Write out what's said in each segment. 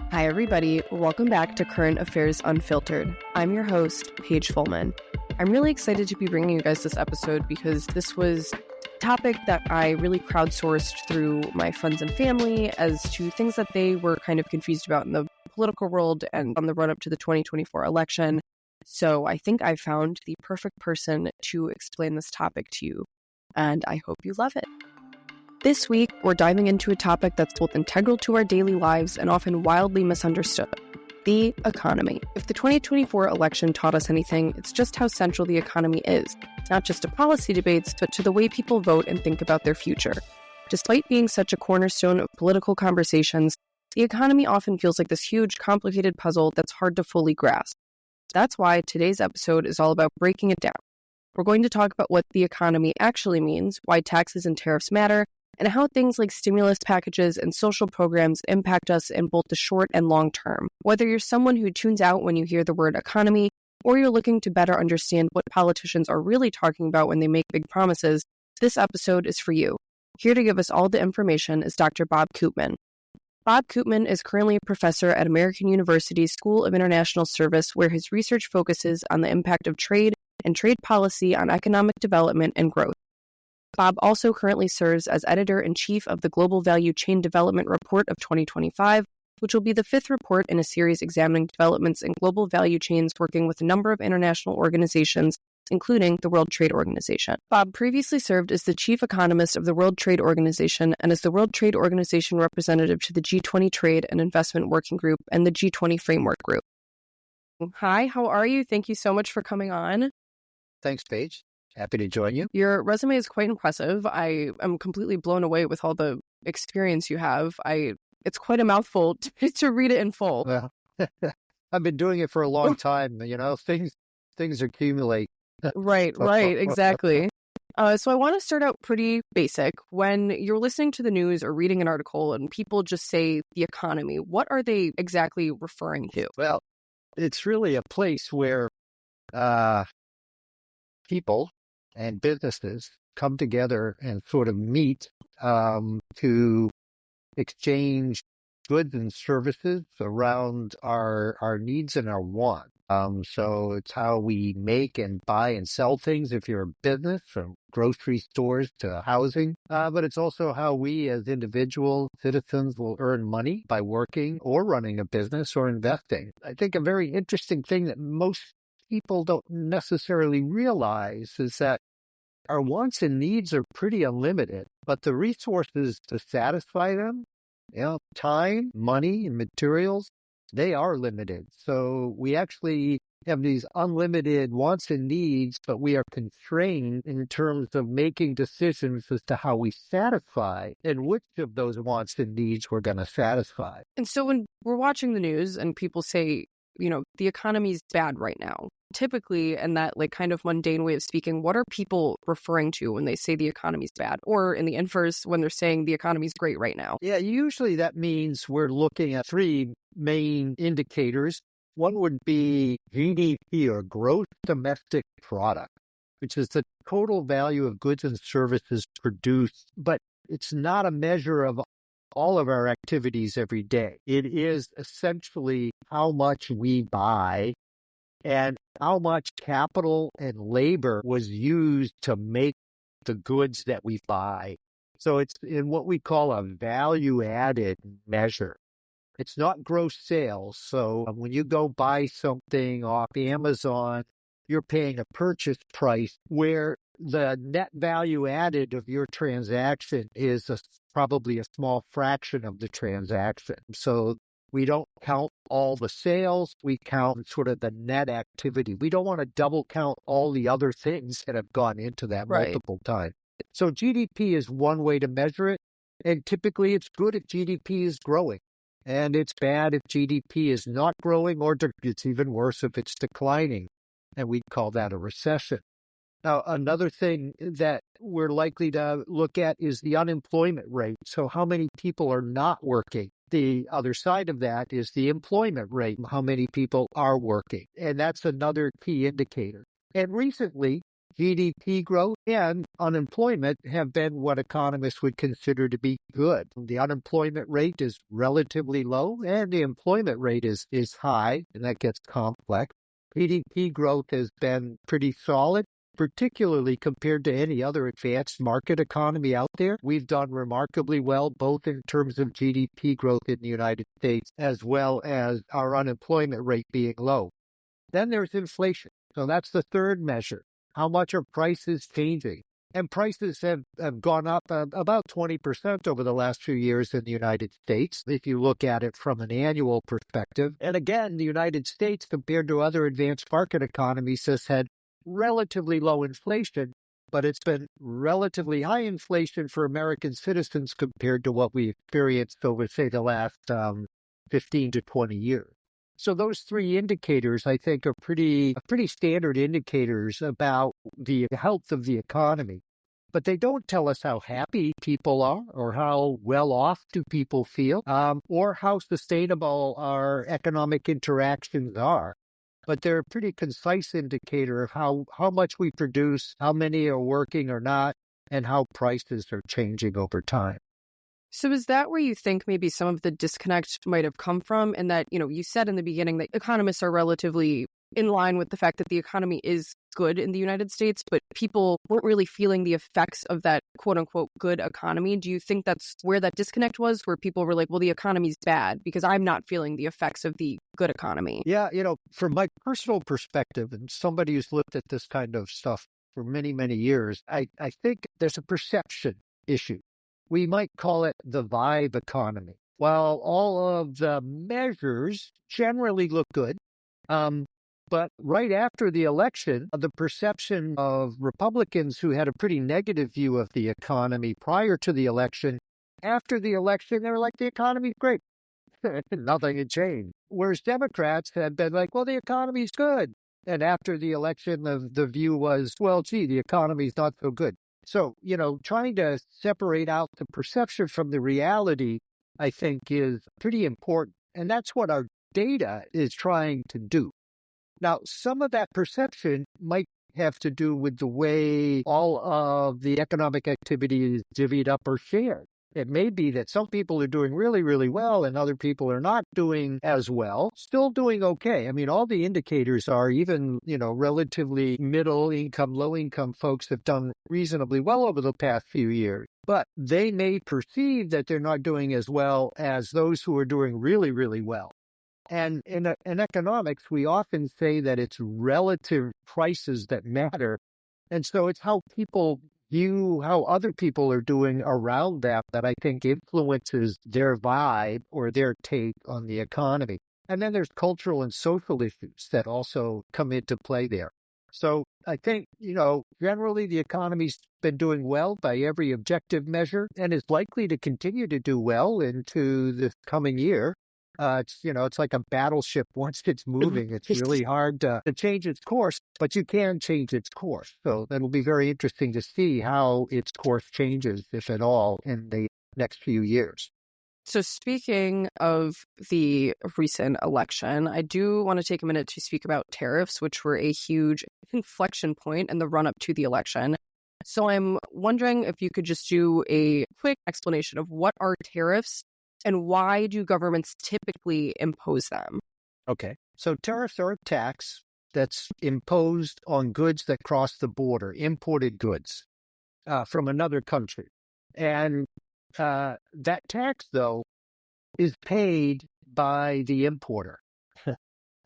Hi, everybody. Welcome back to Current Affairs Unfiltered. I'm your host, Paige Fullman. I'm really excited to be bringing you guys this episode because this was a topic that I really crowdsourced through my friends and family as to things that they were kind of confused about in the political world and on the run-up to the 2024 election. So I think I found the perfect person to explain this topic to you, and I hope you love it. This week, we're diving into a topic that's both integral to our daily lives and often wildly misunderstood: the economy. If the 2024 election taught us anything, it's just how central the economy is, not just to policy debates, but to the way people vote and think about their future. Despite being such a cornerstone of political conversations, the economy often feels like this huge, complicated puzzle that's hard to fully grasp. That's why today's episode is all about breaking it down. We're going to talk about what the economy actually means, why taxes and tariffs matter, and how things like stimulus packages and social programs impact us in both the short and long term. Whether you're someone who tunes out when you hear the word economy, or you're looking to better understand what politicians are really talking about when they make big promises, this episode is for you. Here to give us all the information is Dr. Bob Koopman. Bob Koopman is currently a professor at American University's School of International Service, where his research focuses on the impact of trade and trade policy on economic development and growth. Bob also currently serves as editor-in-chief of the Global Value Chain Development Report of 2025, which will be the fifth report in a series examining developments in global value chains working with a number of international organizations, including the World Trade Organization. Bob previously served as the chief economist of the World Trade Organization and as the World Trade Organization representative to the G20 Trade and Investment Working Group and the G20 Framework Group. Hi, how are you? Thank you so much for coming on. Thanks, Paige. Happy to join you. Your resume is quite impressive. I am completely blown away with all the experience you have. It's quite a mouthful to read it in full. Well, I've been doing it for a long time. Things accumulate. Right, exactly. So I want to start out pretty basic. When you're listening to the news or reading an article and people just say the economy, what are they exactly referring to? Well, it's really a place where people and businesses come together and sort of meet to exchange goods and services around our needs and our wants. So it's how we make and buy and sell things if you're a business, from grocery stores to housing. But it's also how we as individual citizens will earn money by working or running a business or investing. I think a very interesting thing that most people don't necessarily realize is that our wants and needs are pretty unlimited, but the resources to satisfy them, time, money, and materials, they are limited. So we actually have these unlimited wants and needs, but we are constrained in terms of making decisions as to how we satisfy and which of those wants and needs we're going to satisfy. And so when we're watching the news and people say, the economy's bad right now, typically, in that kind of mundane way of speaking, what are people referring to when they say the economy's bad? Or in the inverse, when they're saying the economy's great right now? Yeah, usually that means we're looking at three main indicators. One would be GDP, or gross domestic product, which is the total value of goods and services produced, but it's not a measure of all of our activities every day. It is essentially how much we buy and how much capital and labor was used to make the goods that we buy. So it's in what we call a value-added measure. It's not gross sales. So when you go buy something off Amazon, you're paying a purchase price where the net value added of your transaction is probably a small fraction of the transaction. So we don't count all the sales. We count sort of the net activity. We don't want to double count all the other things that have gone into that multiple times. So GDP is one way to measure it. And typically it's good if GDP is growing. And it's bad if GDP is not growing, or it's even worse if it's declining. And we call that a recession. Now, another thing that we're likely to look at is the unemployment rate. So how many people are not working? The other side of that is the employment rate, how many people are working. And that's another key indicator. And recently, GDP growth and unemployment have been what economists would consider to be good. The unemployment rate is relatively low and the employment rate is high, and that gets complex. GDP growth has been pretty solid, particularly compared to any other advanced market economy out there. We've done remarkably well, both in terms of GDP growth in the United States, as well as our unemployment rate being low. Then there's inflation. So that's the third measure. How much are prices changing? And prices have gone up about 20% over the last few years in the United States, if you look at it from an annual perspective. And again, the United States, compared to other advanced market economies, has had relatively low inflation, but it's been relatively high inflation for American citizens compared to what we experienced over, say, the last 15 to 20 years. So those three indicators, I think, are pretty standard indicators about the health of the economy. But they don't tell us how happy people are or how well off do people feel or how sustainable our economic interactions are. But they're a pretty concise indicator of how much we produce, how many are working or not, and how prices are changing over time. So is that where you think maybe some of the disconnect might have come from? And that, you said in the beginning that economists are relatively in line with the fact that the economy is good in the United States, but people weren't really feeling the effects of that quote unquote good economy. Do you think that's where that disconnect was, where people were like, well, the economy's bad because I'm not feeling the effects of the good economy? Yeah, from my personal perspective and somebody who's looked at this kind of stuff for many, many years, I think there's a perception issue. We might call it the vibe economy. While all of the measures generally look good, but right after the election, the perception of Republicans who had a pretty negative view of the economy prior to the election, after the election, they were like, the economy's great. Nothing had changed. Whereas Democrats had been like, well, the economy's good. And after the election, the view was, well, gee, the economy's not so good. So, trying to separate out the perception from the reality, I think, is pretty important. And that's what our data is trying to do. Now, some of that perception might have to do with the way all of the economic activity is divvied up or shared. It may be that some people are doing really, really well and other people are not doing as well, still doing okay. I mean, all the indicators are even, relatively middle income, low income folks have done reasonably well over the past few years. But they may perceive that they're not doing as well as those who are doing really, really well. And in economics, we often say that it's relative prices that matter. And so it's how people view how other people are doing around that I think influences their vibe or their take on the economy. And then there's cultural and social issues that also come into play there. So I think, generally the economy's been doing well by every objective measure and is likely to continue to do well into the coming year. It's like a battleship. Once it's moving, it's really hard to change its course, but you can change its course. So that'll be very interesting to see how its course changes, if at all, in the next few years. So speaking of the recent election, I do want to take a minute to speak about tariffs, which were a huge inflection point in the run-up to the election. So I'm wondering if you could just do a quick explanation of what are tariffs and why do governments typically impose them? Okay. So tariffs are a tax that's imposed on goods that cross the border, imported goods from another country. And that tax, though, is paid by the importer.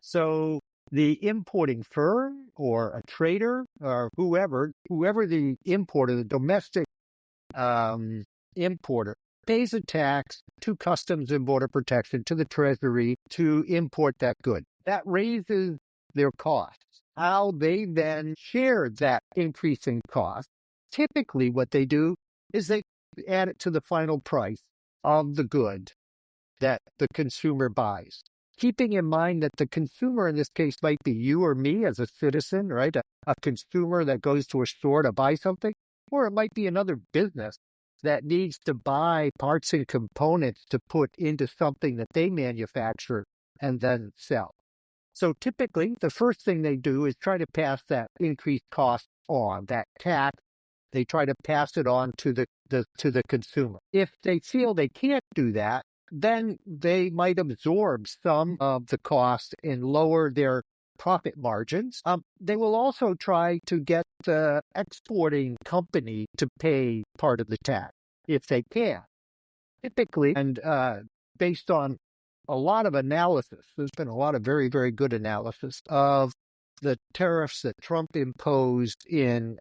So the importing firm or a trader or whoever the importer, the domestic importer, pays a tax to Customs and Border Protection, to the Treasury, to import that good. That raises their costs. How they then share that increasing cost, typically what they do is they add it to the final price of the good that the consumer buys. Keeping in mind that the consumer in this case might be you or me as a citizen, right? A consumer that goes to a store to buy something, or it might be another business that needs to buy parts and components to put into something that they manufacture and then sell. So typically, the first thing they do is try to pass that increased cost on that tax. They try to pass it on to the consumer. If they feel they can't do that, then they might absorb some of the cost and lower their profit margins. They will also try to get the exporting company to pay part of the tax if they can. Typically, and based on a lot of analysis, there's been a lot of very, very good analysis of the tariffs that Trump imposed in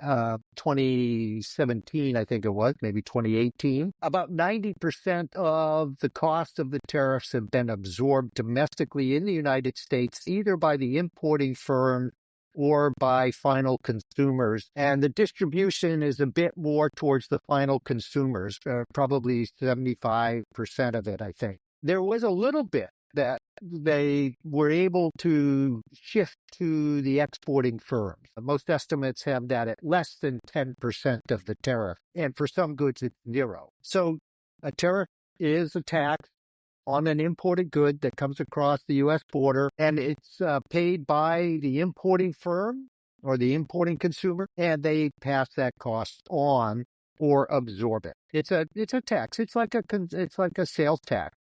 2017, I think it was, maybe 2018. About 90% of the cost of the tariffs have been absorbed domestically in the United States, either by the importing firm or by final consumers. And the distribution is a bit more towards the final consumers, probably 75% of it, I think. There was a little bit that they were able to shift to the exporting firms. Most estimates have that at less than 10% of the tariff, and for some goods it's zero. So a tariff is a tax on an imported good that comes across the U.S. border, and it's paid by the importing firm or the importing consumer, and they pass that cost on or absorb it. It's a tax. It's like a sales tax.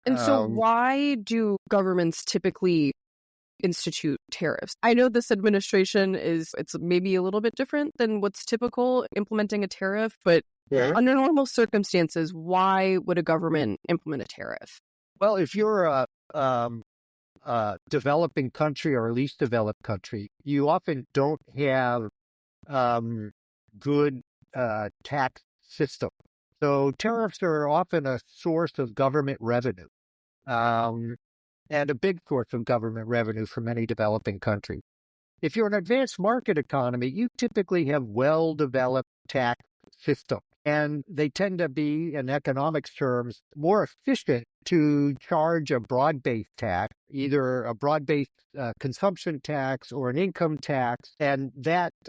And so why do governments typically institute tariffs? I know this administration it's maybe a little bit different than what's typical implementing a tariff, but under normal circumstances, why would a government implement a tariff? Well, if you're a developing country or a least developed country, you often don't have good tax system. So tariffs are often a source of government revenue, and a big source of government revenue for many developing countries. If you're an advanced market economy, you typically have well-developed tax systems, and they tend to be, in economics terms, more efficient to charge a broad-based tax, either a broad-based consumption tax or an income tax, and that's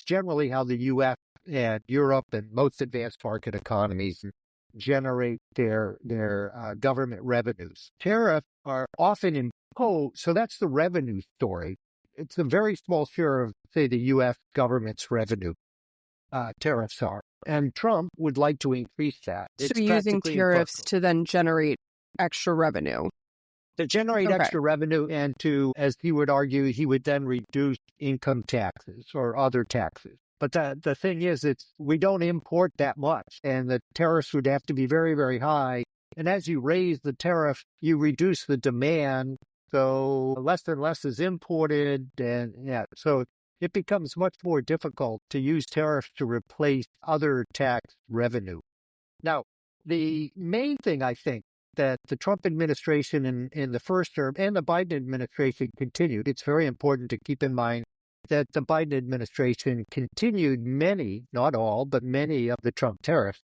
generally how the U.S. and Europe and most advanced market economies generate their government revenues. Tariffs are often imposed, so that's the revenue story. It's a very small share of, say, the U.S. government's revenue. Tariffs are. And Trump would like to increase that. So using tariffs to then generate extra revenue. To generate extra revenue and to, as he would argue, he would then reduce income taxes or other taxes. But the thing is, we don't import that much, and the tariffs would have to be very, very high. And as you raise the tariff, you reduce the demand, so less and less is imported, and so it becomes much more difficult to use tariffs to replace other tax revenue. Now, the main thing I think that the Trump administration in the first term and the Biden administration continued, it's very important to keep in mind that the Biden administration continued many, not all, but many of the Trump tariffs,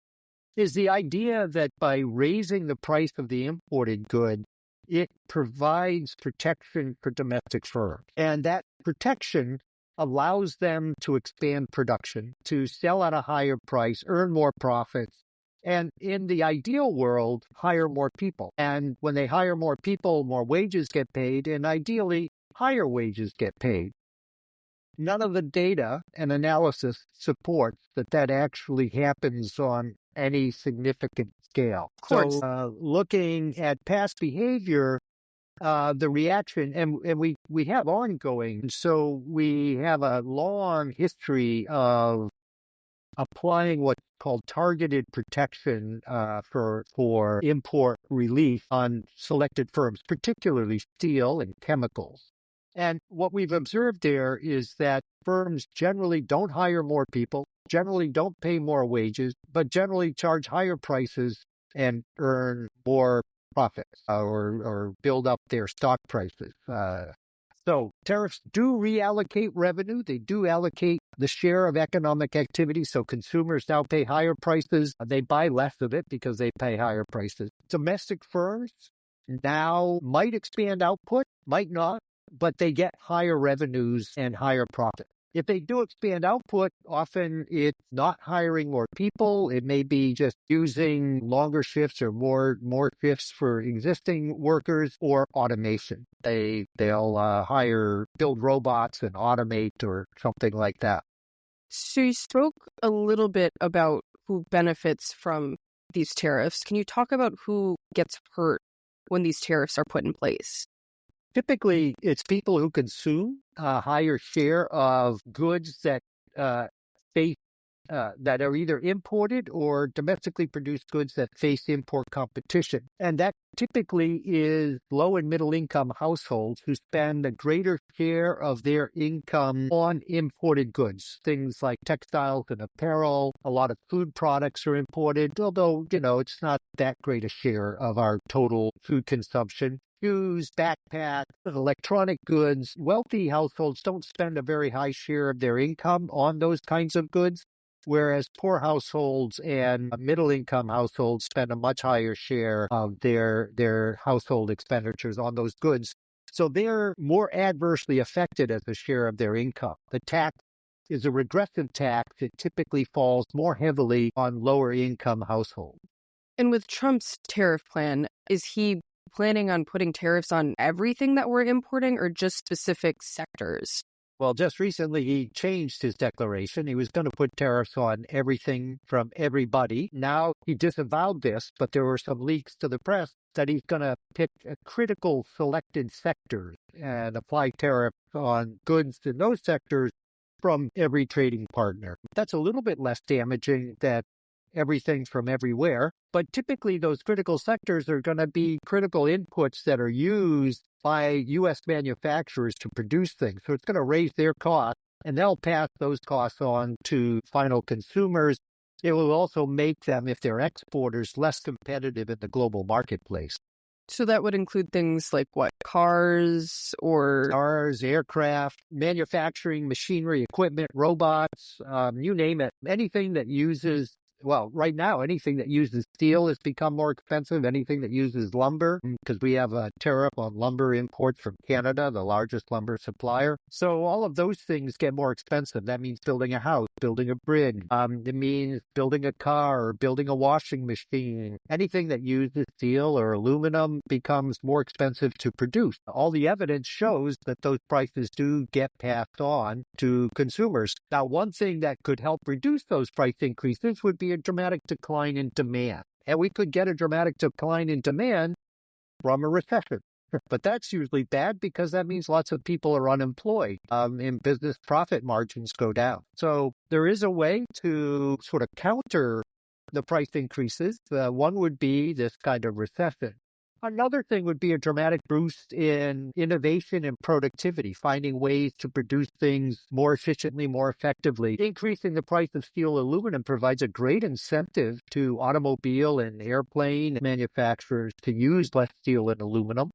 is the idea that by raising the price of the imported good, it provides protection for domestic firms. And that protection allows them to expand production, to sell at a higher price, earn more profits, and in the ideal world, hire more people. And when they hire more people, more wages get paid, and ideally, higher wages get paid. None of the data and analysis supports that actually happens on any significant scale. Of course. So looking at past behavior, the reaction, and we have ongoing, so we have a long history of applying what's called targeted protection for import relief on selected firms, particularly steel and chemicals. And what we've observed there is that firms generally don't hire more people, generally don't pay more wages, but generally charge higher prices and earn more profits or build up their stock prices. So tariffs do reallocate revenue. They do allocate the share of economic activity. So consumers now pay higher prices. They buy less of it because they pay higher prices. Domestic firms now might expand output, might not, but they get higher revenues and higher profit. If they do expand output, often it's not hiring more people. It may be just using longer shifts or more shifts for existing workers or automation. They'll build robots and automate or something like that. So you spoke a little bit about who benefits from these tariffs. Can you talk about who gets hurt when these tariffs are put in place? Typically, it's people who consume a higher share of goods that face that are either imported or domestically produced goods that face import competition. And that typically is low and middle income households who spend a greater share of their income on imported goods. Things like textiles and apparel, a lot of food products are imported, although, it's not that great a share of our total food consumption. Shoes, backpacks, electronic goods. Wealthy households don't spend a very high share of their income on those kinds of goods, whereas poor households and middle-income households spend a much higher share of their household expenditures on those goods. So they're more adversely affected as a share of their income. The tax is a regressive tax. It typically falls more heavily on lower-income households. And with Trump's tariff plan, is he planning on putting tariffs on everything that we're importing or just specific sectors? Well, just recently he changed his declaration. He was going to put tariffs on everything from everybody. Now he disavowed this, but there were some leaks to the press that he's going to pick a critical selected sectors and apply tariffs on goods in those sectors from every trading partner. That's a little bit less damaging than everything from everywhere. But typically those critical sectors are going to be critical inputs that are used by U.S. manufacturers to produce things. So it's going to raise their costs, and they'll pass those costs on to final consumers. It will also make them, if they're exporters, less competitive in the global marketplace. So that would include things like what? Cars, aircraft, manufacturing, machinery, equipment, robots, you name it. Anything that uses right now, anything that uses steel has become more expensive. Anything that uses lumber, because we have a tariff on lumber imports from Canada, the largest lumber supplier. So all of those things get more expensive. That means building a house, building a bridge. It means building a car or building a washing machine. Anything that uses steel or aluminum becomes more expensive to produce. All the evidence shows that those prices do get passed on to consumers. Now, one thing that could help reduce those price increases would be a dramatic decline in demand. And we could get a dramatic decline in demand from a recession. But that's usually bad because that means lots of people are unemployed and business profit margins go down. So there is a way to sort of counter the price increases. One would be this kind of recession. Another thing would be a dramatic boost in innovation and productivity, finding ways to produce things more efficiently, more effectively. Increasing the price of steel and aluminum provides a great incentive to automobile and airplane manufacturers to use less steel and aluminum.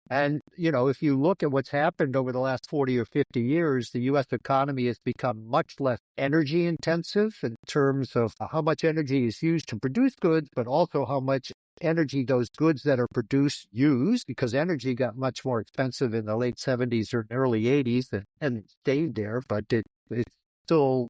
And, if you look at what's happened over the last 40 or 50 years, the U.S. economy has become much less energy intensive in terms of how much energy is used to produce goods, but also how much energy those goods that are produced use, because energy got much more expensive in the late 70s or early 80s and stayed there, but it's still,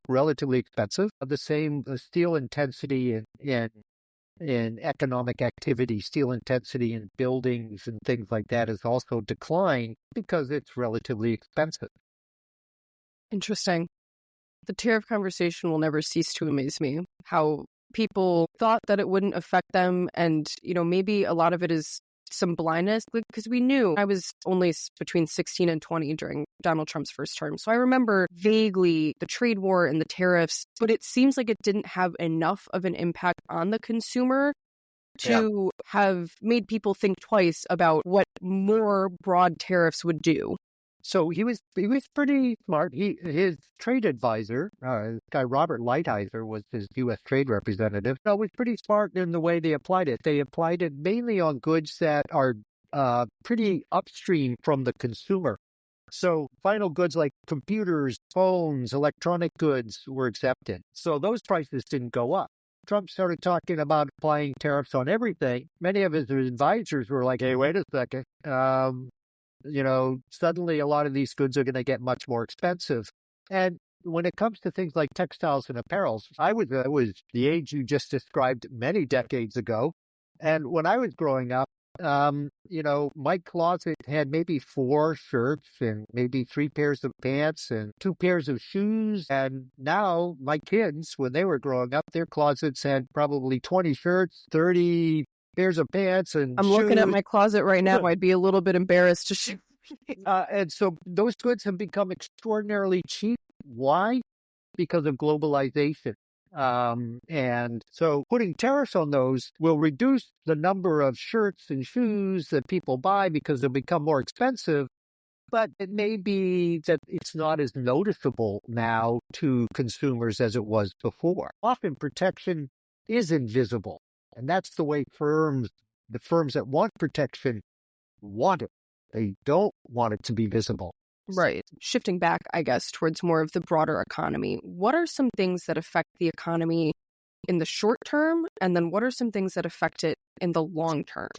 relatively expensive. The same steel intensity in economic activity, steel intensity in buildings and things like that has also declined because it's relatively expensive. Interesting. The tariff conversation will never cease to amaze me. How people thought that it wouldn't affect them. And, maybe a lot of it is some blindness because we knew I was only between 16 and 20 during Donald Trump's first term. So I remember vaguely the trade war and the tariffs, but it seems like it didn't have enough of an impact on the consumer to have made people think twice about what more broad tariffs would do. So he was pretty smart. His trade advisor, this guy Robert Lighthizer, was his U.S. trade representative. Was pretty smart in the way they applied it. They applied it mainly on goods that are pretty upstream from the consumer. So final goods like computers, phones, electronic goods were exempted. So those prices didn't go up. Trump started talking about applying tariffs on everything. Many of his advisors were like, hey, wait a second. Suddenly a lot of these goods are going to get much more expensive. And when it comes to things like textiles and apparels, I was the age you just described many decades ago. And when I was growing up, my closet had maybe 4 shirts and maybe 3 pairs of pants and 2 pairs of shoes. And now my kids, when they were growing up, their closets had probably 20 shirts, 30 pairs of pants and I'm looking at shoes. my closet right now. I'd be a little bit embarrassed to share. And so those goods have become extraordinarily cheap. Why? Because of globalization. And so putting tariffs on those will reduce the number of shirts and shoes that people buy because they'll become more expensive. But it may be that it's not as noticeable now to consumers as it was before. Often protection is invisible. And that's the way the firms that want protection want it. They don't want it to be visible. Right. Shifting back, I guess, towards more of the broader economy, what are some things that affect the economy in the short term? And then what are some things that affect it in the long term?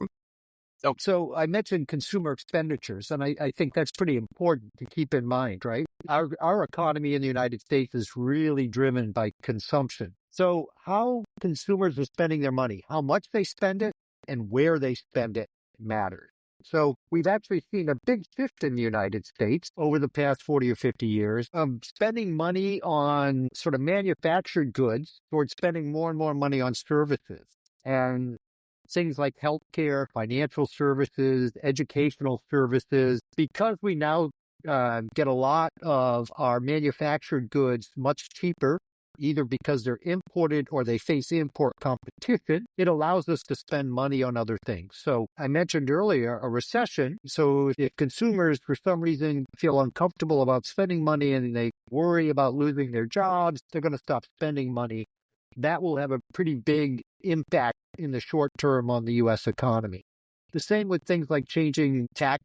So I mentioned consumer expenditures, and I think that's pretty important to keep in mind, right? Our economy in the United States is really driven by consumption. So how consumers are spending their money, how much they spend it, and where they spend it matters. So we've actually seen a big shift in the United States over the past 40 or 50 years of spending money on sort of manufactured goods towards spending more and more money on services. And things like healthcare, financial services, educational services, because we now get a lot of our manufactured goods much cheaper, either because they're imported or they face import competition, it allows us to spend money on other things. So I mentioned earlier a recession. So if consumers, for some reason, feel uncomfortable about spending money and they worry about losing their jobs, they're going to stop spending money. That will have a pretty big impact in the short term on the U.S. economy. The same with things like changing tax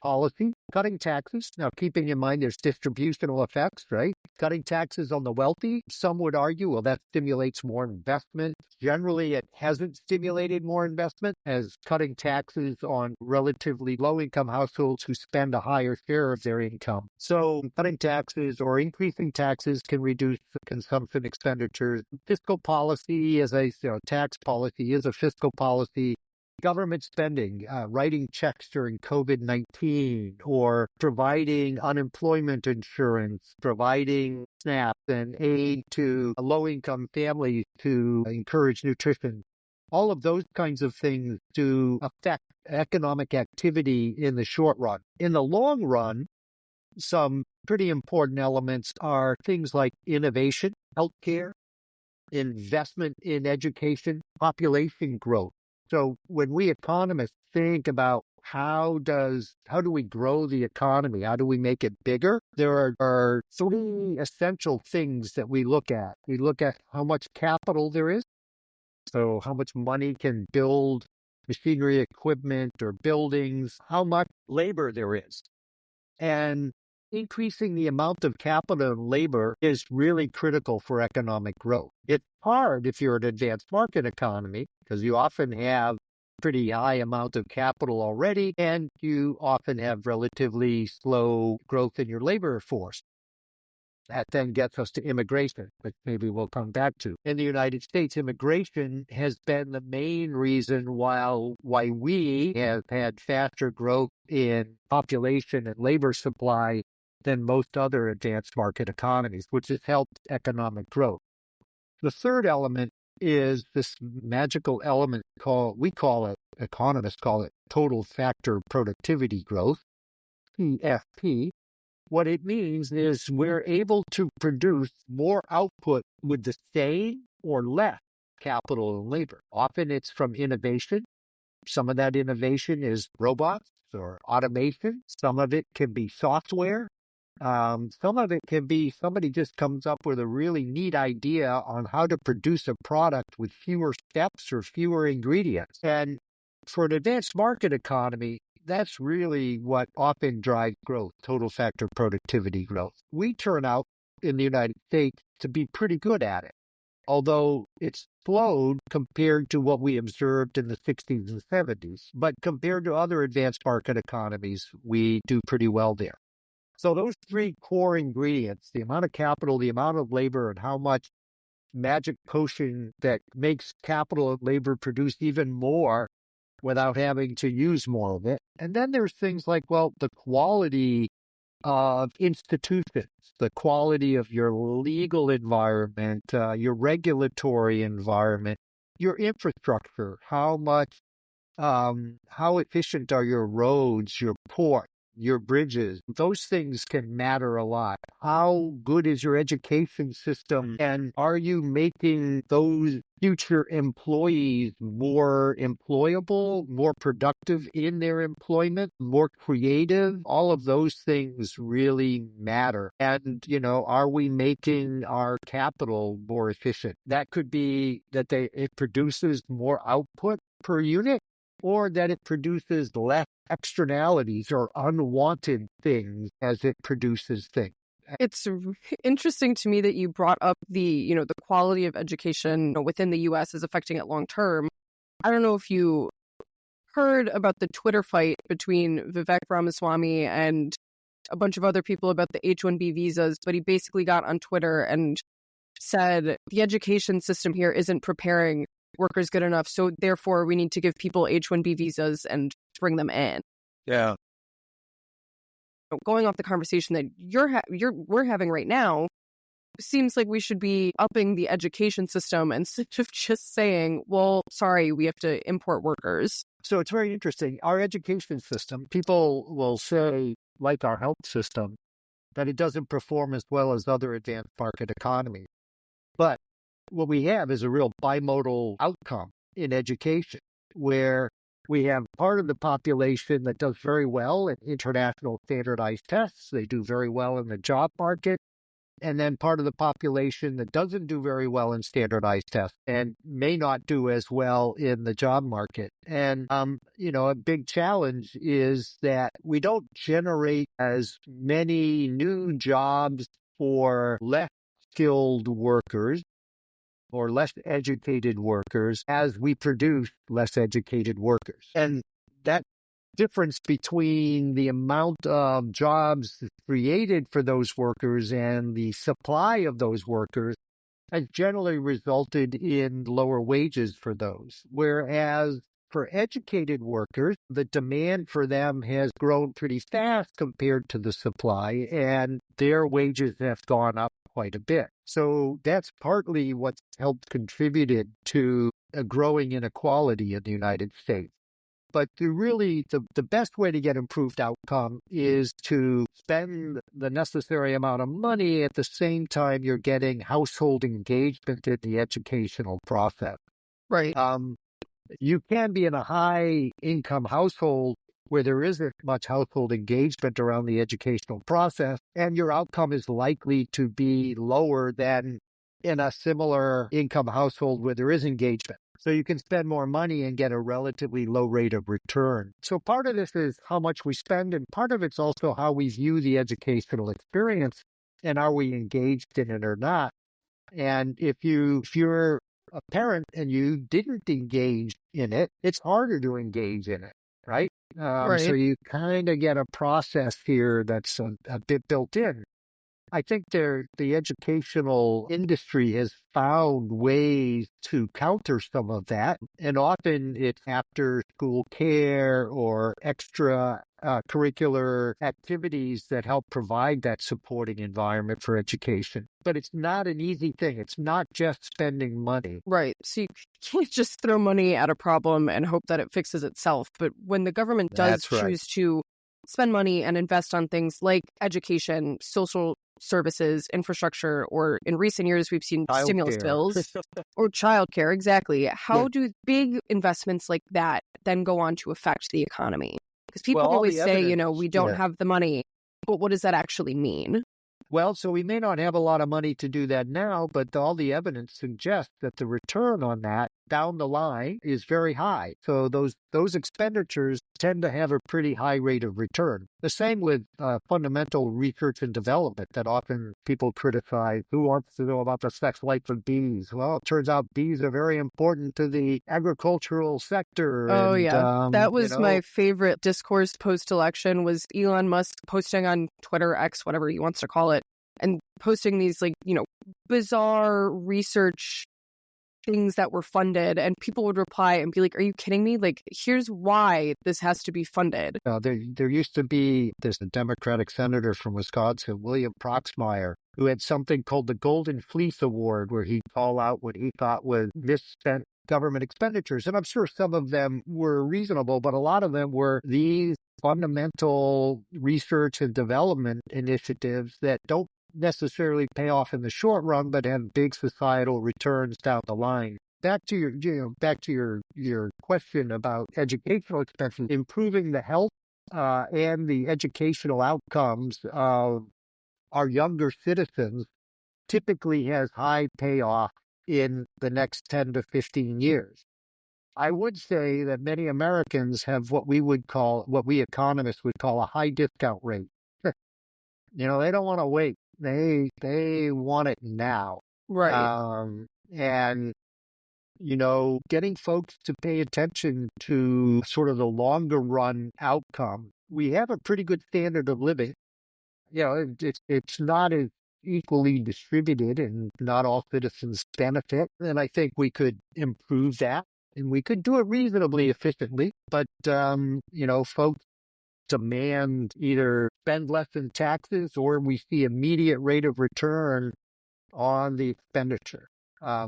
policy, cutting taxes. Now, keeping in mind there's distributional effects, right? Cutting taxes on the wealthy. Some would argue, well, that stimulates more investment. Generally, it hasn't stimulated more investment, as cutting taxes on relatively low-income households who spend a higher share of their income. So cutting taxes or increasing taxes can reduce consumption expenditures. Fiscal policy, tax policy is a fiscal policy. Government spending, writing checks during COVID-19, or providing unemployment insurance, providing SNAP and aid to low-income families to encourage nutrition. All of those kinds of things do affect economic activity in the short run. In the long run, some pretty important elements are things like innovation, healthcare, investment in education, population growth. So when we economists think about how do we grow the economy? How do we make it bigger? There are 3 essential things that we look at. We look at how much capital there is. So how much money can build machinery, equipment, or buildings, how much labor there is. And increasing the amount of capital and labor is really critical for economic growth. It's hard if you're an advanced market economy because you often have pretty high amount of capital already, and you often have relatively slow growth in your labor force. That then gets us to immigration, which maybe we'll come back to. In the United States, immigration has been the main reason why we have had faster growth in population and labor supply than most other advanced market economies, which has helped economic growth. The third element is this magical element economists call it total factor productivity growth, TFP. What it means is we're able to produce more output with the same or less capital and labor. Often it's from innovation. Some of that innovation is robots or automation. Some of it can be software. Some of it can be somebody just comes up with a really neat idea on how to produce a product with fewer steps or fewer ingredients. And for an advanced market economy, that's really what often drives growth, total factor productivity growth. We turn out in the United States to be pretty good at it, although it's slowed compared to what we observed in the 60s and 70s. But compared to other advanced market economies, we do pretty well there. So those three core ingredients, the amount of capital, the amount of labor, and how much magic potion that makes capital and labor produce even more without having to use more of it. And then there's things like, well, the quality of institutions, the quality of your legal environment, your regulatory environment, your infrastructure, how efficient are your roads, your ports, your bridges? Those things can matter a lot. How good is your education system? And are you making those future employees more employable, more productive in their employment, more creative? All of those things really matter. And, are we making our capital more efficient? That could be that it produces more output per unit, or that it produces less externalities or unwanted things as it produces things. It's interesting to me that you brought up the quality of education within the U.S. is affecting it long term. I don't know if you heard about the Twitter fight between Vivek Ramaswamy and a bunch of other people about the H-1B visas, but he basically got on Twitter and said the education system here isn't preparing workers good enough, so therefore we need to give people H-1B visas and bring them in. Yeah. Going off the conversation that we're having right now, seems like we should be upping the education system instead of just saying, well, sorry, we have to import workers. So it's very interesting. Our education system, people will say, like our health system, that it doesn't perform as well as other advanced market economies. But what we have is a real bimodal outcome in education, where we have part of the population that does very well in international standardized tests. They do very well in the job market. And then part of the population that doesn't do very well in standardized tests and may not do as well in the job market. And, a big challenge is that we don't generate as many new jobs for less skilled workers or less educated workers as we produce less educated workers. And that difference between the amount of jobs created for those workers and the supply of those workers has generally resulted in lower wages for those. Whereas for educated workers, the demand for them has grown pretty fast compared to the supply, and their wages have gone up quite a bit. So that's partly what's helped contributed to a growing inequality in the United States. But the best way to get improved outcome is to spend the necessary amount of money at the same time you're getting household engagement in the educational process. Right. You can be in a high-income household where there isn't much household engagement around the educational process, and your outcome is likely to be lower than in a similar income household where there is engagement. So you can spend more money and get a relatively low rate of return. So part of this is how much we spend, and part of it's also how we view the educational experience, and are we engaged in it or not. And if you're a parent and you didn't engage in it, it's harder to engage in it, right? Right. So you kind of get a process here that's a bit built in. I think the educational industry has found ways to counter some of that, and often it's after school care or extra curricular activities that help provide that supporting environment for education. But it's not an easy thing. It's not just spending money. Right. So you can't just throw money at a problem and hope that it fixes itself. But when the government does choose to spend money and invest on things like education, social services, infrastructure, or in recent years, we've seen stimulus bills or childcare. Exactly. How do big investments like that then go on to affect the economy? Because people always say, we don't have the money, but what does that actually mean? Well, so we may not have a lot of money to do that now, but all the evidence suggests that the return on that down the line is very high. So those expenditures tend to have a pretty high rate of return. The same with fundamental research and development that often people criticize. Who wants to know about the sex life of bees? Well, it turns out bees are very important to the agricultural sector. Oh, and, yeah. That was my favorite discourse post-election, was Elon Musk posting on Twitter, X, whatever he wants to call it, and posting these, bizarre research things that were funded, and people would reply and be like, are you kidding me? Like, here's why this has to be funded. There used to be this Democratic senator from Wisconsin, William Proxmire, who had something called the Golden Fleece Award, where he'd call out what he thought was misspent government expenditures. And I'm sure some of them were reasonable, but a lot of them were these fundamental research and development initiatives that don't necessarily pay off in the short run, but have big societal returns down the line. Back to your question about educational expenses, improving the health and the educational outcomes of our younger citizens typically has high payoff in the next 10 to 15 years. I would say that many Americans have what we economists would call a high discount rate. They don't want to wait. They want it now. Right. And, getting folks to pay attention to sort of the longer run outcome. We have a pretty good standard of living. It's not as equally distributed, and not all citizens benefit. And I think we could improve that, and we could do it reasonably efficiently. But, folks demand either spend less in taxes, or we see immediate rate of return on the expenditure.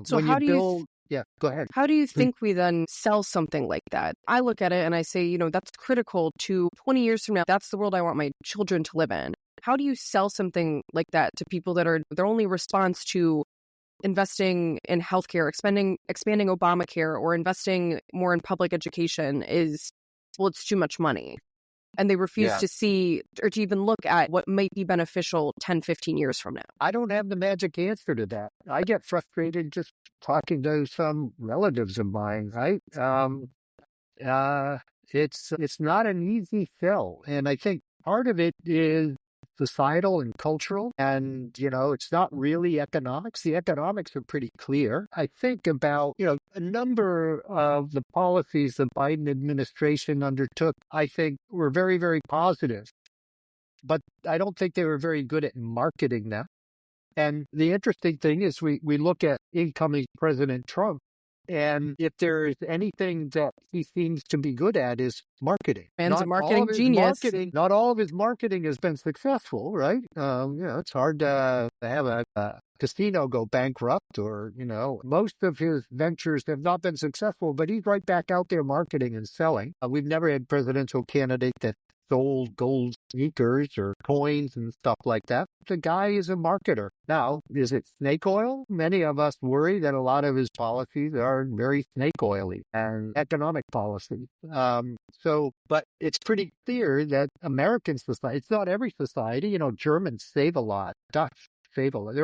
So how do you Yeah, go ahead. How do you think we then sell something like that? I look at it and I say, that's critical to 20 years from now. That's the world I want my children to live in. How do you sell something like that to people that are their only response to investing in healthcare, expanding Obamacare, or investing more in public education is, well, it's too much money? And they refuse to see or to even look at what might be beneficial 10, 15 years from now. I don't have the magic answer to that. I get frustrated just talking to some relatives of mine, right? It's not an easy sell. And I think part of it is societal and cultural. And, it's not really economics. The economics are pretty clear. I think about, a number of the policies the Biden administration undertook, I think were very, very positive. But I don't think they were very good at marketing them. And the interesting thing is we look at incoming President Trump, and if there's anything that he seems to be good at is marketing. Man's a marketing genius. Not all of his marketing has been successful, right? It's hard to have a casino go bankrupt, or, most of his ventures have not been successful, but he's right back out there marketing and selling. We've never had presidential candidate that sold gold sneakers or coins and stuff like that. The guy is a marketer. Now, is it snake oil? Many of us worry that a lot of his policies are very snake oily and economic policies. But it's pretty clear that American society, it's not every society, Germans save a lot, Dutch save a lot.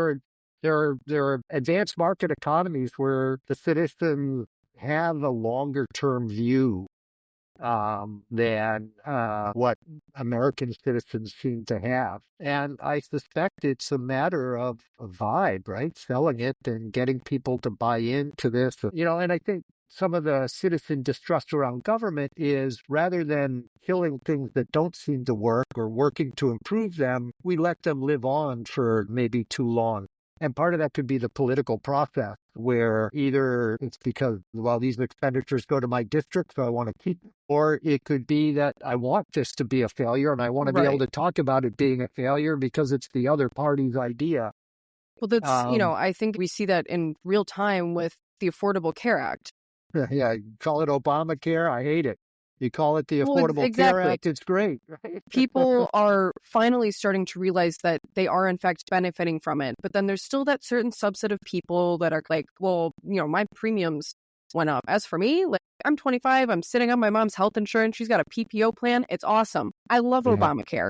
There are advanced market economies where the citizens have a longer term view than what American citizens seem to have. And I suspect it's a matter of a vibe, right? Selling it and getting people to buy into this. And I think some of the citizen distrust around government is, rather than killing things that don't seem to work or working to improve them, we let them live on for maybe too long. And part of that could be the political process, where either it's because, these expenditures go to my district, so I want to keep it, or it could be that I want this to be a failure, and I want to be able to talk about it being a failure because it's the other party's idea. Well, that's, I think we see that in real time with the Affordable Care Act. Yeah, call it Obamacare, I hate it. You call it the Affordable Care Act, it's great. Right? People are finally starting to realize that they are, in fact, benefiting from it. But then there's still that certain subset of people that are like, well, my premiums went up. As for me, I'm 25, I'm sitting on my mom's health insurance. She's got a PPO plan. It's awesome. I love Obamacare.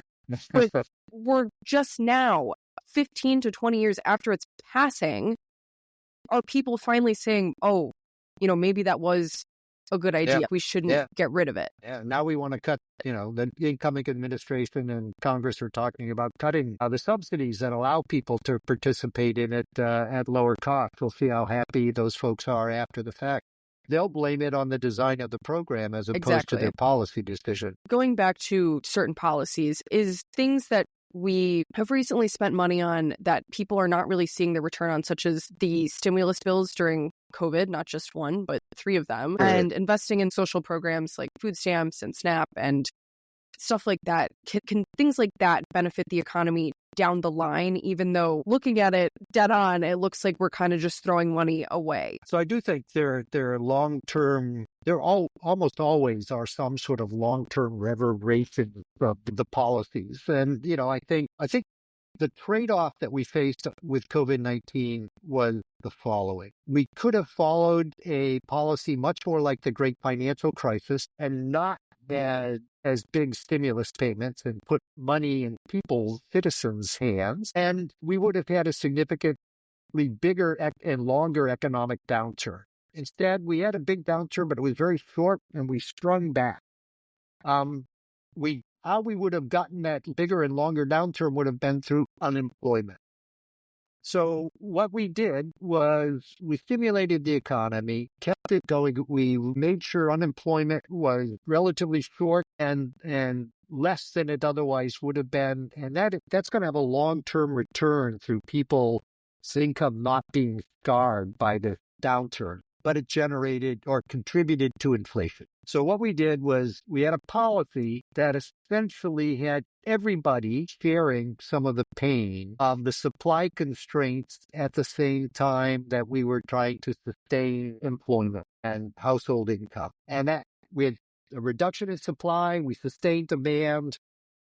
But we're just now, 15 to 20 years after it's passing, are people finally saying, oh, maybe that was a good idea. We shouldn't get rid of it. Yeah. Now we want to cut, the incoming administration and Congress are talking about cutting the subsidies that allow people to participate in it at lower cost. We'll see how happy those folks are after the fact. They'll blame it on the design of the program as opposed to their policy decision. Going back to certain policies is things that we have recently spent money on that people are not really seeing the return on, such as the stimulus bills during COVID, not just one, but 3 of them, and investing in social programs like food stamps and SNAP and stuff like that. Can things like that benefit the economy down the line, even though looking at it dead on, it looks like we're kind of just throwing money away? So I do think there are long-term, almost always are some sort of long-term reverberations of the policies. And, I think the trade-off that we faced with COVID-19 was the following. We could have followed a policy much more like the Great Financial Crisis and not had as big stimulus payments and put money in people's citizens' hands, and we would have had a significantly bigger and longer economic downturn. Instead, we had a big downturn, but it was very short, and we strung back. How we would have gotten that bigger and longer downturn would have been through unemployment. So what we did was we stimulated the economy, kept it going. We made sure unemployment was relatively short and less than it otherwise would have been. And that's going to have a long-term return through people's income not being scarred by the downturn, but it generated or contributed to inflation. So what we did was we had a policy that essentially had everybody sharing some of the pain of the supply constraints at the same time that we were trying to sustain employment and household income. And that we had a reduction in supply, we sustained demand,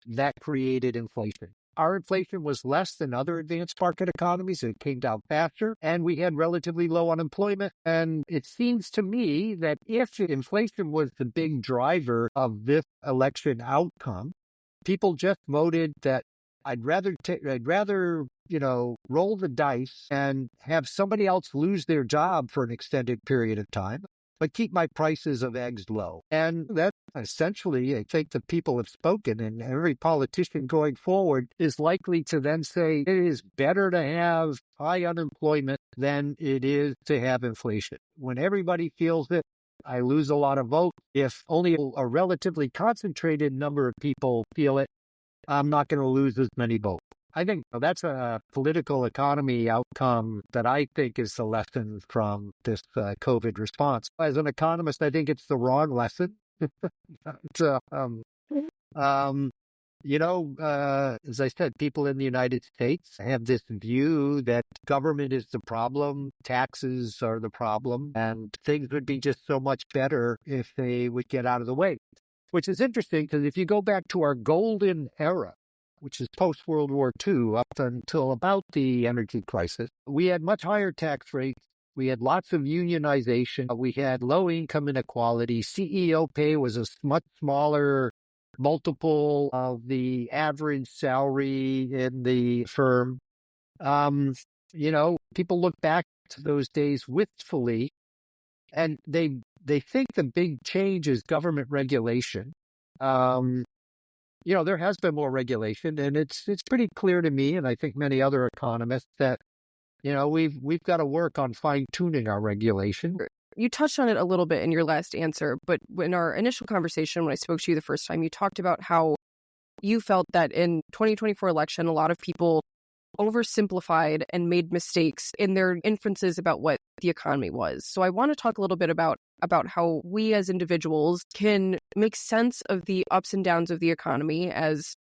that created inflation. Our inflation was less than other advanced market economies. It came down faster, and we had relatively low unemployment. And it seems to me that if inflation was the big driver of this election outcome, people just voted that I'd rather roll the dice and have somebody else lose their job for an extended period of time, but keep my prices of eggs low. And that essentially, I think the people have spoken, and every politician going forward is likely to then say it is better to have high unemployment than it is to have inflation. When everybody feels it, I lose a lot of votes. If only a relatively concentrated number of people feel it, I'm not going to lose as many votes. I think that's a political economy outcome that I think is the lesson from this COVID response. As an economist, I think it's the wrong lesson. As I said, people in the United States have this view that government is the problem, taxes are the problem, and things would be just so much better if they would get out of the way. Which is interesting because if you go back to our golden era, which is post-World War II, up until about the energy crisis, we had much higher tax rates. We had lots of unionization. We had low income inequality. CEO pay was a much smaller multiple of the average salary in the firm. People look back to those days wistfully, and they think the big change is government regulation. There has been more regulation, and it's pretty clear to me, and I think many other economists, that we've got to work on fine-tuning our regulation. You touched on it a little bit in your last answer, but in our initial conversation, when I spoke to you the first time, you talked about how you felt that in 2024 election, a lot of people oversimplified and made mistakes in their inferences about what the economy was. So I want to talk a little bit about how we as individuals can make sense of the ups and downs of the economy, as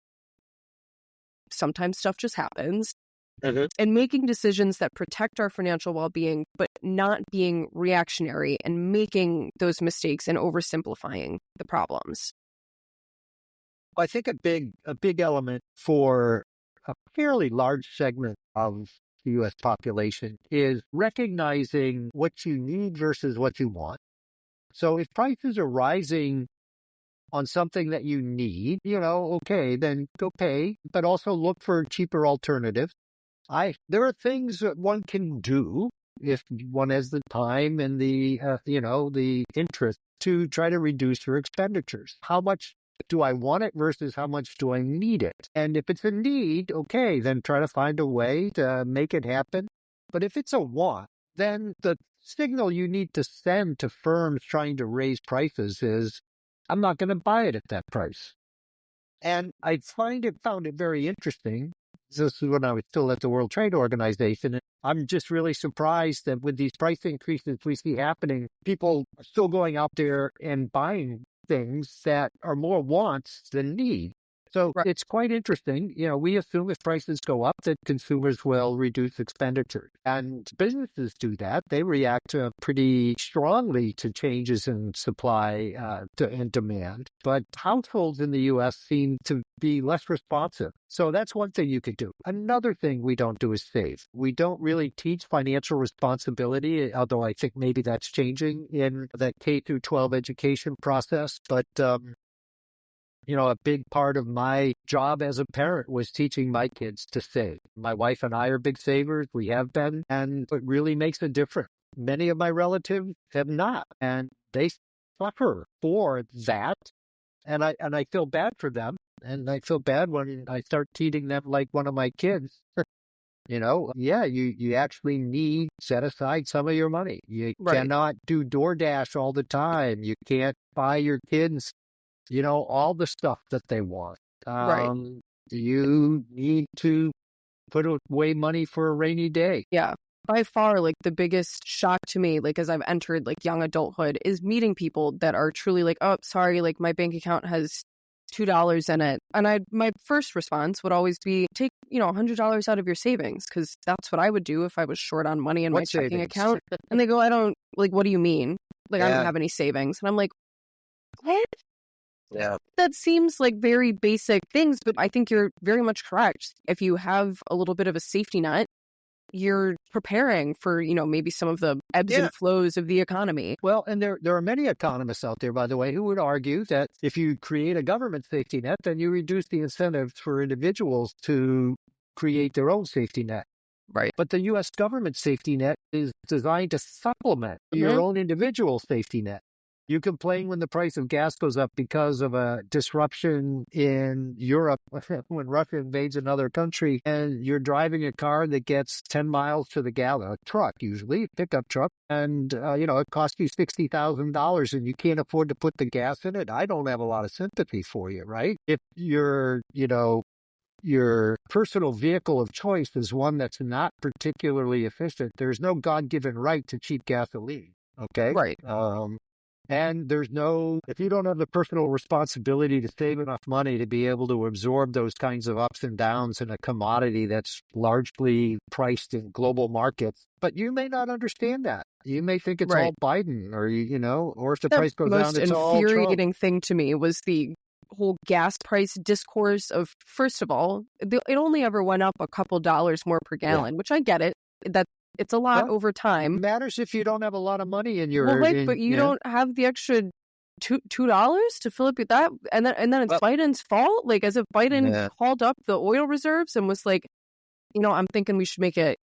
sometimes stuff just happens, and making decisions that protect our financial well-being, but not being reactionary and making those mistakes and oversimplifying the problems. I think a big element for a fairly large segment of the U.S. population is recognizing what you need versus what you want. So if prices are rising on something that you need, okay, then go pay, but also look for cheaper alternatives. There are things that one can do if one has the time and the interest to try to reduce your expenditures. How much do I want it versus how much do I need it? And if it's a need, okay, then try to find a way to make it happen. But if it's a want, then the signal you need to send to firms trying to raise prices is, I'm not going to buy it at that price. And I found it very interesting. This is when I was still at the World Trade Organization. And I'm just really surprised that with these price increases we see happening, people are still going out there and buying things that are more wants than need. So it's quite interesting. We assume if prices go up that consumers will reduce expenditure. And businesses do that. They react pretty strongly to changes in supply and demand. But households in the U.S. seem to be less responsive. So that's one thing you could do. Another thing we don't do is save. We don't really teach financial responsibility, although I think maybe that's changing in the K through 12 education process. But a big part of my job as a parent was teaching my kids to save. My wife and I are big savers. We have been, and it really makes a difference. Many of my relatives have not, and they suffer for that. And I feel bad for them. And I feel bad when I start treating them like one of my kids. You actually need to set aside some of your money. You cannot do DoorDash all the time. You can't buy your kids all the stuff that they want. You need to put away money for a rainy day. Yeah. By far, the biggest shock to me, as I've entered, young adulthood, is meeting people that are truly oh, sorry, my bank account has $2 in it. And my first response would always be, take, $100 out of your savings, because that's what I would do if I was short on money in my checking account. And they go, I don't, what do you mean? I don't have any savings. And I'm like, what? Yeah. That seems like very basic things, but I think you're very much correct. If you have a little bit of a safety net, you're preparing for, maybe some of the ebbs and flows of the economy. Well, and there are many economists out there, by the way, who would argue that if you create a government safety net, then you reduce the incentives for individuals to create their own safety net. Right. But the U.S. government safety net is designed to supplement your own individual safety net. You complain when the price of gas goes up because of a disruption in Europe when Russia invades another country, and you're driving a car that gets 10 miles to the gallon, a truck usually, a pickup truck, and it costs you $60,000 and you can't afford to put the gas in it. I don't have a lot of sympathy for you, right? If your personal vehicle of choice is one that's not particularly efficient, there's no God-given right to cheap gasoline, okay? Right. And if you don't have the personal responsibility to save enough money to be able to absorb those kinds of ups and downs in a commodity that's largely priced in global markets, but you may not understand that. You may think it's all Biden or if the price goes down, it's all Trump. The most infuriating thing to me was the whole gas price discourse of, first of all, it only ever went up a couple dollars more per gallon, which I get it. That it's a lot over time. It matters if you don't have a lot of money in your... but you don't have the extra $2 to fill up with that, and then it's Biden's fault? As if Biden called up the oil reserves and was like, I'm thinking we should make it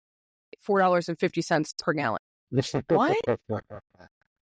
$4.50 per gallon. What?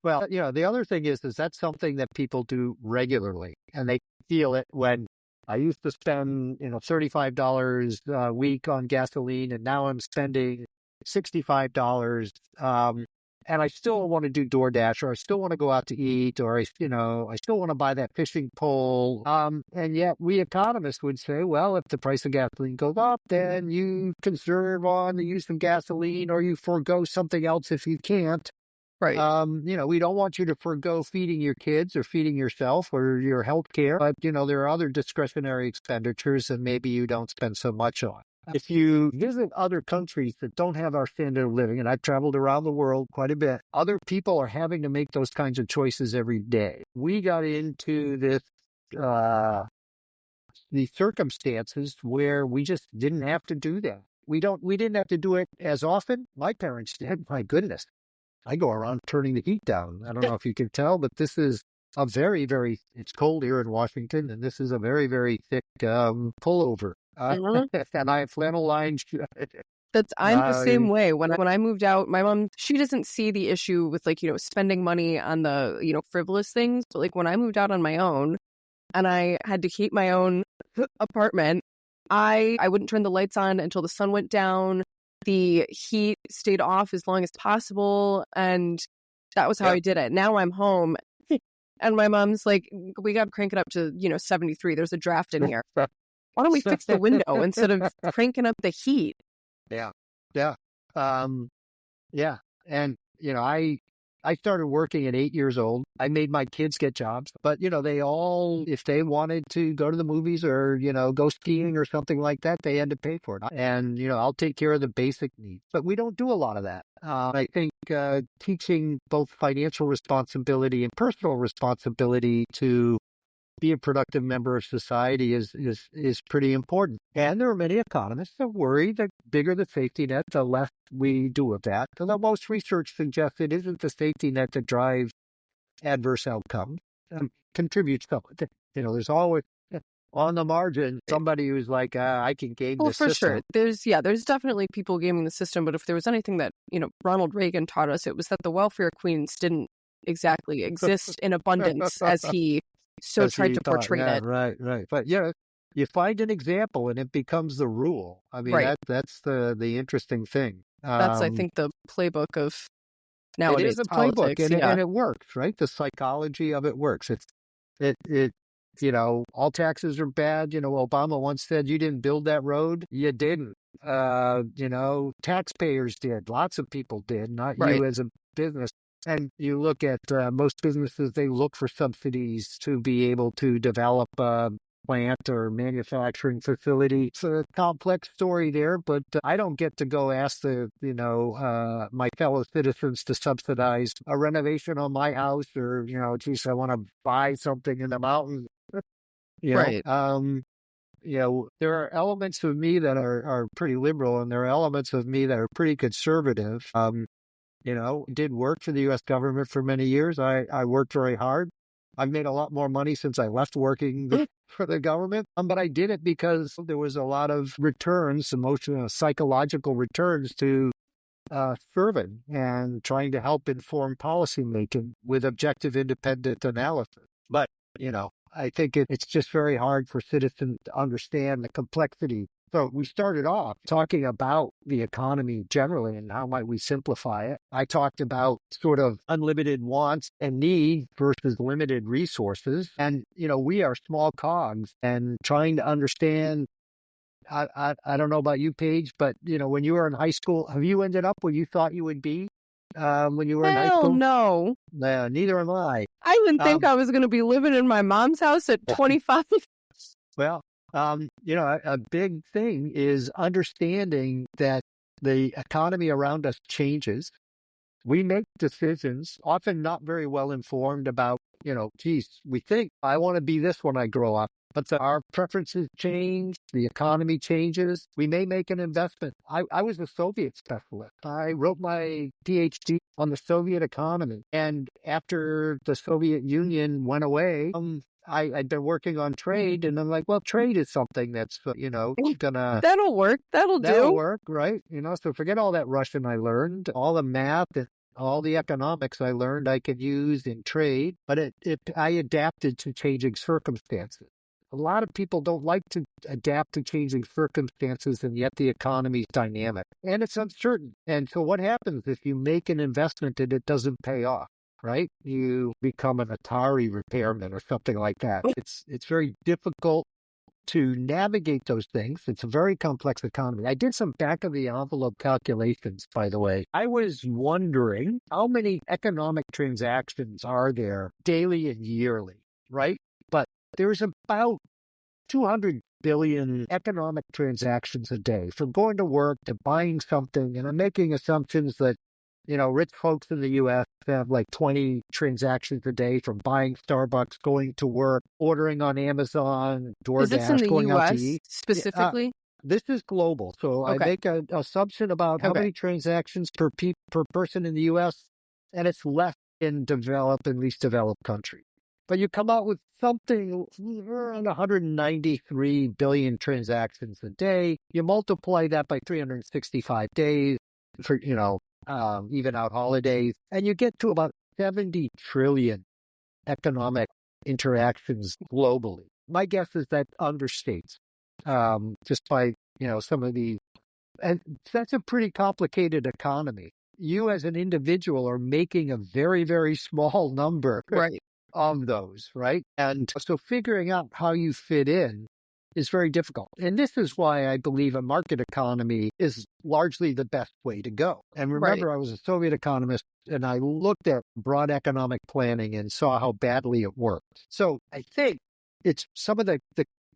Well, the other thing is that's something that people do regularly, and they feel it when I used to spend, $35 a week on gasoline, and now I'm spending $65, and I still want to do DoorDash, or I still want to go out to eat, or I still want to buy that fishing pole. And yet we economists would say, well, if the price of gasoline goes up, then you conserve on the use of gasoline, or you forego something else if you can't. Right. We don't want you to forego feeding your kids or feeding yourself or your health care, but there are other discretionary expenditures that maybe you don't spend so much on. If you visit other countries that don't have our standard of living, and I've traveled around the world quite a bit, other people are having to make those kinds of choices every day. We got into these circumstances where we just didn't have to do that. We didn't have to do it as often. My parents did. My goodness. I go around turning the heat down. I don't know if you can tell, but this is a very, very, it's cold here in Washington, and this is a very, very thick pullover. And I have flannel lined. I'm the same way. When I moved out, my mom, she doesn't see the issue with like, spending money on the, frivolous things. But like when I moved out on my own and I had to keep my own apartment, I wouldn't turn the lights on until the sun went down. The heat stayed off as long as possible. And that was how I did it. Now I'm home and my mom's like, we got to crank it up to, 73. There's a draft in here. Why don't we fix the window instead of cranking up the heat? Yeah. Yeah. Yeah. And, I started working at 8 years old. I made my kids get jobs, but, they all, if they wanted to go to the movies or, go skiing or something like that, they had to pay for it. And, I'll take care of the basic needs, but we don't do a lot of that. I think teaching both financial responsibility and personal responsibility to be a productive member of society is pretty important. And there are many economists that worry that bigger the safety net, the less we do of that. Although most research suggests it isn't the safety net that drives adverse outcomes, contributes to it. There's always on the margin somebody who's like, I can game the system. Well, for sure. There's definitely people gaming the system. But if there was anything that, Ronald Reagan taught us, it was that the welfare queens didn't exactly exist in abundance as he tried to portray it. Right. But you find an example and it becomes the rule. I mean, that's the interesting thing. That's, I think, the playbook of nowadays. It is a politics, playbook, and it works, right? The psychology of it works. All taxes are bad. Obama once said, you didn't build that road. You didn't. Taxpayers did. Lots of people did, not you as a business. And you look at most businesses, they look for subsidies to be able to develop a plant or manufacturing facility. It's a complex story there, but I don't get to go ask my fellow citizens to subsidize a renovation on my house or, geez, I want to buy something in the mountains. There are elements of me that are pretty liberal and there are elements of me that are pretty conservative. Did work for the U.S. government for many years. I worked very hard. I've made a lot more money since I left working for the government. But I did it because there was a lot of returns, emotional, psychological returns to serving and trying to help inform policymaking with objective, independent analysis. But, I think it's just very hard for citizens to understand the complexity. So we started off talking about the economy generally and how might we simplify it. I talked about sort of unlimited wants and needs versus limited resources. And, we are small cogs and trying to understand. I don't know about you, Paige, but, when you were in high school, have you ended up where you thought you would be when you were in high school? No. Neither am I. I didn't think I was going to be living in my mom's house at 25. Well, a big thing is understanding that the economy around us changes. We make decisions, often not very well informed about, we think I want to be this when I grow up. But our preferences change, the economy changes. We may make an investment. I was a Soviet specialist. I wrote my PhD on the Soviet economy. And after the Soviet Union went away, I'd been working on trade, and I'm like, well, trade is something that's, gonna... That'll work. That'll work, right? So forget all that Russian I learned, all the math and all the economics I learned I could use in trade, but I adapted to changing circumstances. A lot of people don't like to adapt to changing circumstances, and yet the economy's dynamic and it's uncertain. And so what happens if you make an investment and it doesn't pay off, right? You become an Atari repairman or something like that. It's very difficult to navigate those things. It's a very complex economy. I did some back of the envelope calculations, by the way. I was wondering how many economic transactions are there daily and yearly, right? But there's about 200 billion economic transactions a day, from going to work to buying something. And I'm making assumptions that, rich folks in the U.S. have like 20 transactions a day, from buying Starbucks, going to work, ordering on Amazon, DoorDash, Is this in the going US out to eat. specifically? This is global. So I make an assumption about how many transactions per person in the U.S., and it's less in developed and least developed countries. But you come out with something around 193 billion transactions a day. You multiply that by 365 days for, even out holidays, and you get to about 70 trillion economic interactions globally. My guess is that understates just by, some of these. And that's a pretty complicated economy. You as an individual are making a very, very small number Right. of those, right? And so figuring out how you fit in is very difficult. And this is why I believe a market economy is largely the best way to go. And remember, I was a Soviet economist and I looked at broad economic planning and saw how badly it worked. So I think it's some of the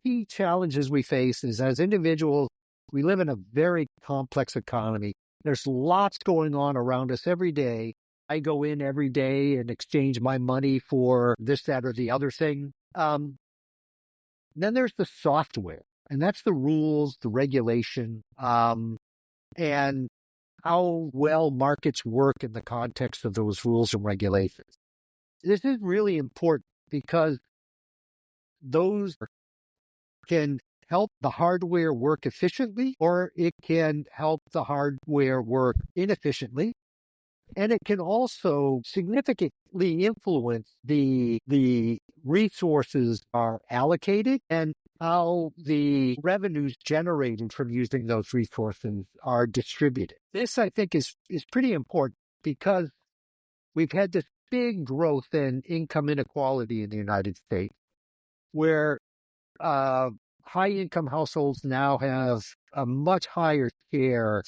key challenges we face is as individuals, we live in a very complex economy. There's lots going on around us every day. I go in every day and exchange my money for this, that, or the other thing. Then there's the software, and that's the rules, the regulation, and how well markets work in the context of those rules and regulations. This is really important because those can help the hardware work efficiently, or it can help the hardware work inefficiently. And it can also significantly influence the resources are allocated and how the revenues generated from using those resources are distributed. This, I think, is pretty important because we've had this big growth in income inequality in the United States, where high-income households now have a much higher share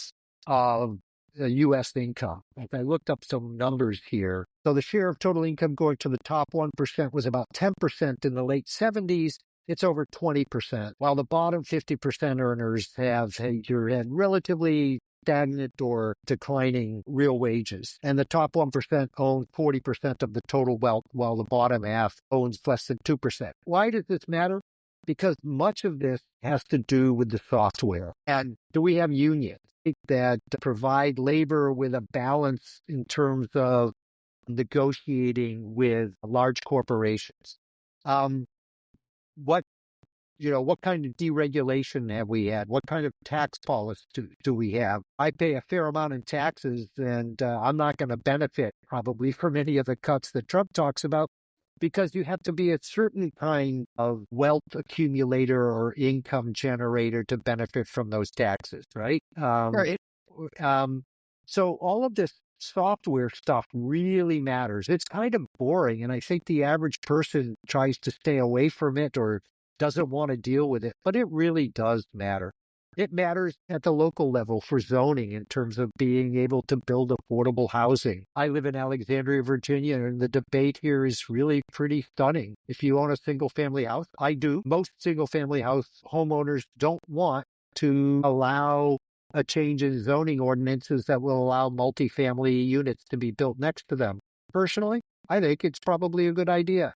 of the U.S. income. I looked up some numbers here. So the share of total income going to the top 1% was about 10% in the late 70s. It's over 20%, while the bottom 50% earners have had relatively stagnant or declining real wages. And the top 1% own 40% of the total wealth, while the bottom half owns less than 2%. Why does this matter? Because much of this has to do with the software. And do we have unions that provide labor with a balance in terms of negotiating with large corporations? What kind of deregulation have we had? What kind of tax policy do we have? I pay a fair amount in taxes, and I'm not going to benefit probably from any of the cuts that Trump talks about, because you have to be a certain kind of wealth accumulator or income generator to benefit from those taxes, right? Right. So all of this software stuff really matters. It's kind of boring, and I think the average person tries to stay away from it or doesn't want to deal with it, but it really does matter. It matters at the local level for zoning in terms of being able to build affordable housing. I live in Alexandria, Virginia, and the debate here is really pretty stunning. If you own a single-family house, I do. Most single-family house homeowners don't want to allow a change in zoning ordinances that will allow multifamily units to be built next to them. Personally, I think it's probably a good idea.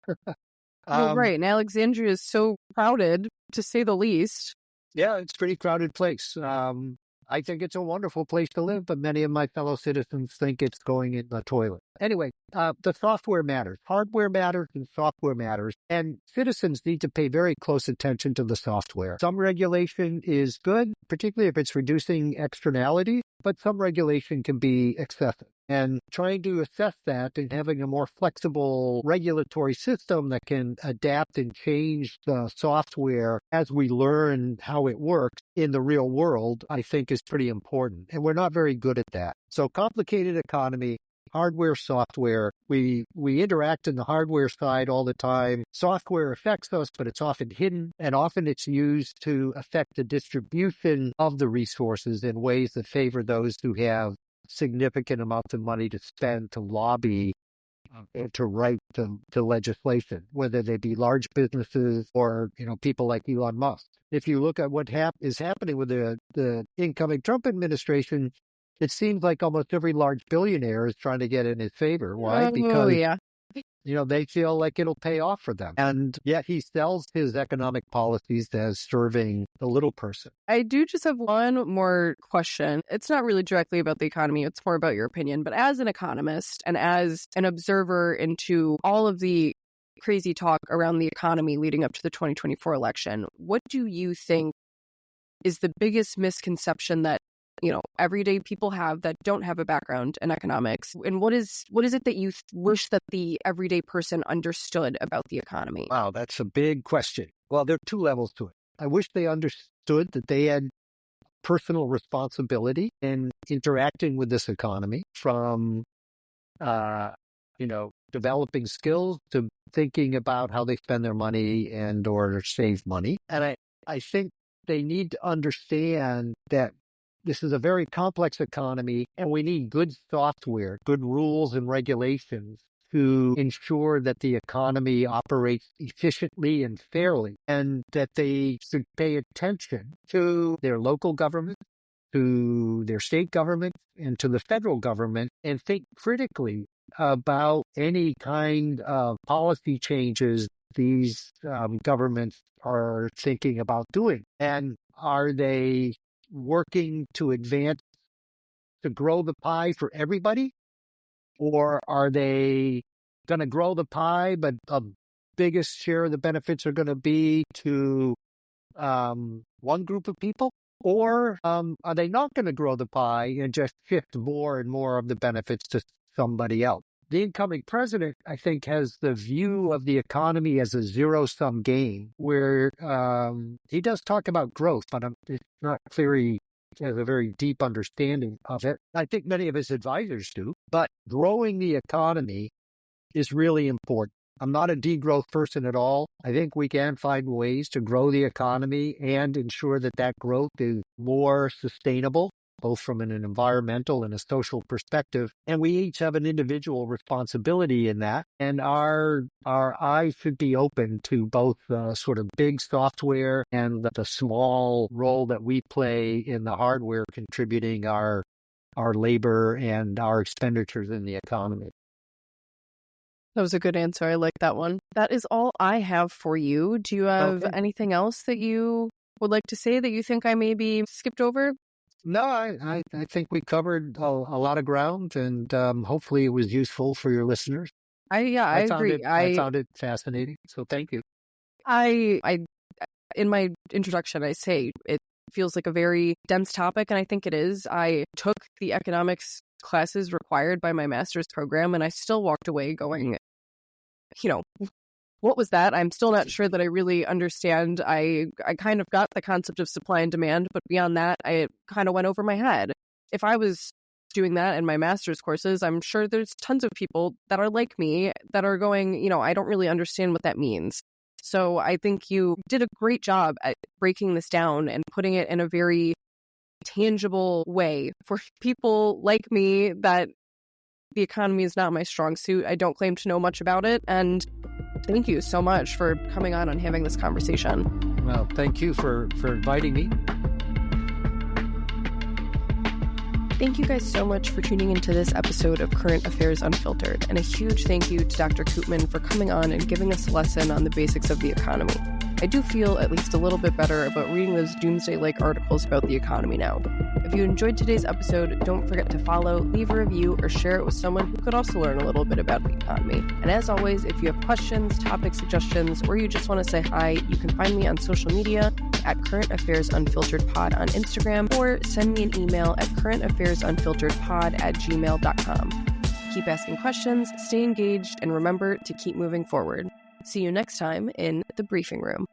Well, right. And Alexandria is so crowded, to say the least. Yeah, it's a pretty crowded place. I think it's a wonderful place to live, but many of my fellow citizens think it's going in the toilet. Anyway, the software matters. Hardware matters and software matters. And citizens need to pay very close attention to the software. Some regulation is good, particularly if it's reducing externality, but some regulation can be excessive. And trying to assess that and having a more flexible regulatory system that can adapt and change the software as we learn how it works in the real world, I think is pretty important. And we're not very good at that. So complicated economy, hardware, software. We interact in the hardware side all the time. Software affects us, but it's often hidden, and often it's used to affect the distribution of the resources in ways that favor those who have significant amounts of money to spend to lobby and to write to legislation, whether they be large businesses or people like Elon Musk. If you look at what is happening with the incoming Trump administration, it seems like almost every large billionaire is trying to get in his favor. Why? Because yeah. They feel like it'll pay off for them. And yet he sells his economic policies as serving the little person. I do just have one more question. It's not really directly about the economy. It's more about your opinion. But as an economist and as an observer into all of the crazy talk around the economy leading up to the 2024 election. What do you think is the biggest misconception that, everyday people have that don't have a background in economics? And what is it that you wish that the everyday person understood about the economy? Wow, that's a big question. Well, there are two levels to it. I wish they understood that they had personal responsibility in interacting with this economy, from, developing skills to thinking about how they spend their money and or save money. And I think they need to understand that this is a very complex economy, and we need good software, good rules and regulations to ensure that the economy operates efficiently and fairly, and that they should pay attention to their local government, to their state government, and to the federal government, and think critically about any kind of policy changes these governments are thinking about doing. And are they working to grow the pie for everybody? Or are they going to grow the pie, but the biggest share of the benefits are going to be to one group of people? Or are they not going to grow the pie and just shift more and more of the benefits to somebody else? The incoming president, I think, has the view of the economy as a zero-sum game, where he does talk about growth, but it's not clear he has a very deep understanding of it. I think many of his advisors do, but growing the economy is really important. I'm not a degrowth person at all. I think we can find ways to grow the economy and ensure that that growth is more sustainable, both from an environmental and a social perspective. And we each have an individual responsibility in that. And our eyes should be open to both the sort of big software and the small role that we play in the hardware, contributing our labor and our expenditures in the economy. That was a good answer. I like that one. That is all I have for you. Do you have anything else that you would like to say that you think I maybe skipped over? No, I think we covered a lot of ground, and hopefully it was useful for your listeners. I agree. I found it fascinating, so thank you. I in my introduction, I say it feels like a very dense topic, and I think it is. I took the economics classes required by my master's program, and I still walked away going, what was that? I'm still not sure that I really understand. I kind of got the concept of supply and demand, but beyond that, I kind of went over my head. If I was doing that in my master's courses, I'm sure there's tons of people that are like me that are going, I don't really understand what that means. So I think you did a great job at breaking this down and putting it in a very tangible way for people like me that the economy is not my strong suit. I don't claim to know much about it. And thank you so much for coming on and having this conversation. Well, thank you for inviting me. Thank you guys so much for tuning into this episode of Current Affairs Unfiltered, and a huge thank you to Dr. Koopman for coming on and giving us a lesson on the basics of the economy. I do feel at least a little bit better about reading those doomsday-like articles about the economy now. If you enjoyed today's episode, don't forget to follow, leave a review, or share it with someone who could also learn a little bit about the economy. And as always, if you have questions, topic suggestions, or you just want to say hi, you can find me on social media at Current Affairs Unfiltered Pod on Instagram, or send me an email at currentaffairs.unfilteredpod@gmail.com. Keep asking questions, stay engaged, and remember to keep moving forward. See you next time in the briefing room.